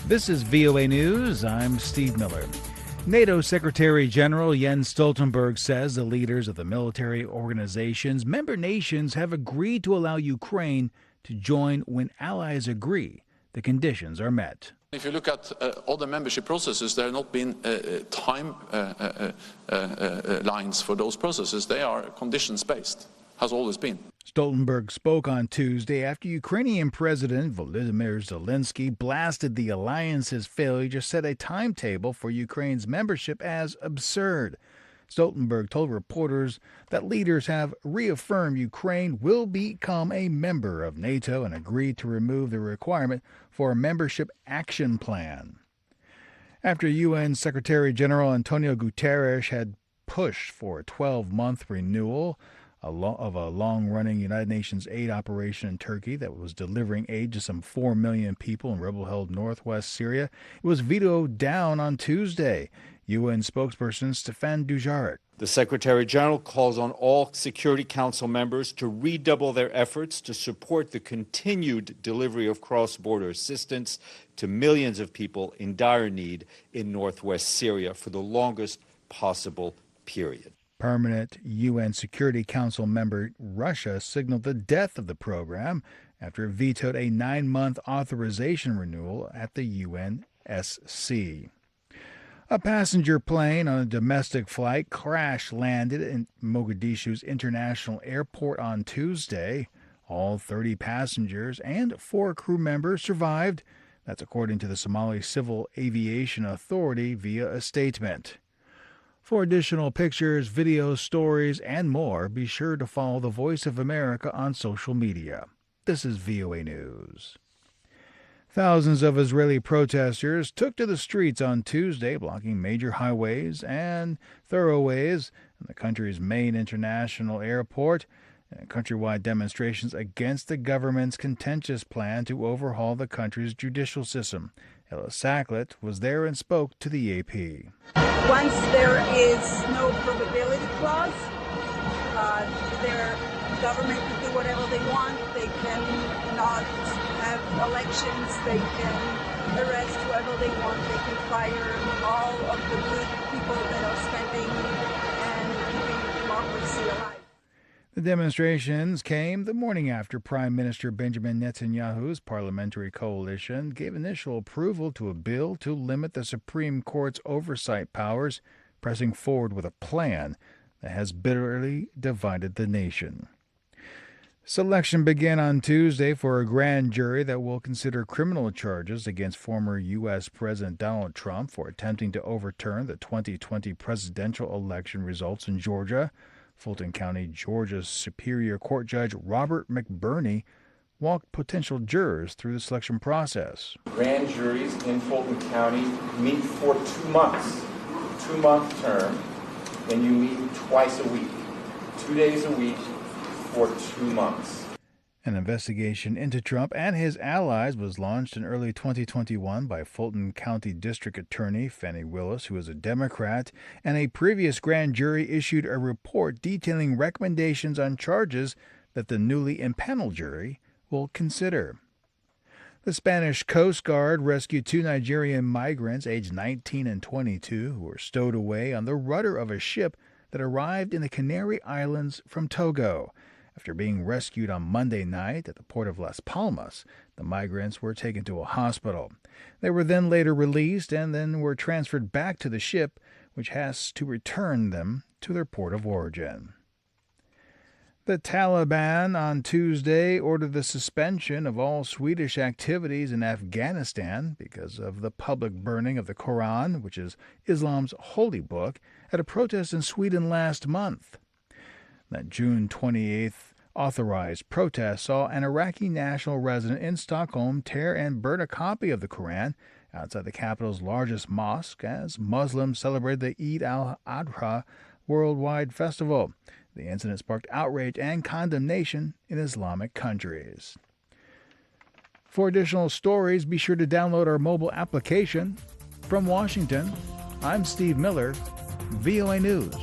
This is VOA News. I'm Steve Miller. NATO Secretary General Jens Stoltenberg says the leaders of the military organization's member nations have agreed to allow Ukraine to join when allies agree the conditions are met. If you look at other membership processes, there have not been time lines for those processes. They are conditions-based, has always been. Stoltenberg spoke on Tuesday after Ukrainian President Volodymyr Zelensky blasted the alliance's failure to set a timetable for Ukraine's membership as absurd. Stoltenberg told reporters that leaders have reaffirmed Ukraine will become a member of NATO and agreed to remove the requirement for a membership action plan. After UN Secretary General António Guterres had pushed for a 12-month renewal of a long-running United Nations aid operation in Turkey that was delivering aid to some 4 million people in rebel-held northwest Syria, it was vetoed down on Tuesday. UN spokesperson Stefan Dujarik. The Secretary General calls on all Security Council members to redouble their efforts to support the continued delivery of cross-border assistance to millions of people in dire need in northwest Syria for the longest possible period. Permanent UN Security Council member Russia signaled the death of the program after it vetoed a 9-month authorization renewal at the UNSC. A passenger plane on a domestic flight crash-landed in Mogadishu's international airport on Tuesday. All 30 passengers and 4 crew members survived. That's according to the Somali Civil Aviation Authority via a statement. For additional pictures, videos, stories, and more, be sure to follow the Voice of America on social media. This is VOA News. Thousands of Israeli protesters took to the streets on Tuesday, blocking major highways and thoroughways in the country's main international airport, and countrywide demonstrations against the government's contentious plan to overhaul the country's judicial system. Ella Sacklet was there and spoke to the AP. Once there is no probability clause, their government can do whatever they want. They cannot have elections. They can arrest whoever they want. They can fire all of the good people that are spending and keeping democracy alive. The demonstrations came the morning after Prime Minister Benjamin Netanyahu's parliamentary coalition gave initial approval to a bill to limit the Supreme Court's oversight powers, pressing forward with a plan that has bitterly divided the nation. Selection began on Tuesday for a grand jury that will consider criminal charges against former U.S. President Donald Trump for attempting to overturn the 2020 presidential election results in Georgia. Fulton County, Georgia's Superior Court Judge Robert McBurney walked potential jurors through the selection process. Grand juries in Fulton County meet for 2 months, 2-month term, and you meet twice a week, 2 days a week for 2 months. An investigation into Trump and his allies was launched in early 2021 by Fulton County District Attorney Fannie Willis, who is a Democrat, and a previous grand jury issued a report detailing recommendations on charges that the newly impaneled jury will consider. The Spanish Coast Guard rescued 2 Nigerian migrants aged 19 and 22 who were stowed away on the rudder of a ship that arrived in the Canary Islands from Togo. After being rescued on Monday night at the port of Las Palmas, the migrants were taken to a hospital. They were then later released and then were transferred back to the ship, which has to return them to their port of origin. The Taliban on Tuesday ordered the suspension of all Swedish activities in Afghanistan because of the public burning of the Quran, which is Islam's holy book, at a protest in Sweden last month. That June 28th authorized protest saw an Iraqi national resident in Stockholm tear and burn a copy of the Quran outside the capital's largest mosque as Muslims celebrated the Eid al-Adha worldwide festival. The incident sparked outrage and condemnation in Islamic countries. For additional stories, be sure to download our mobile application. From Washington, I'm Steve Miller, VOA News.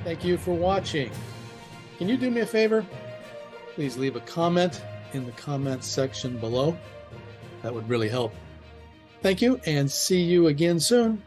Thank you for watching. Can you do me a favor? Please leave a comment in the comments section below. That would really help. Thank you, and see you again soon.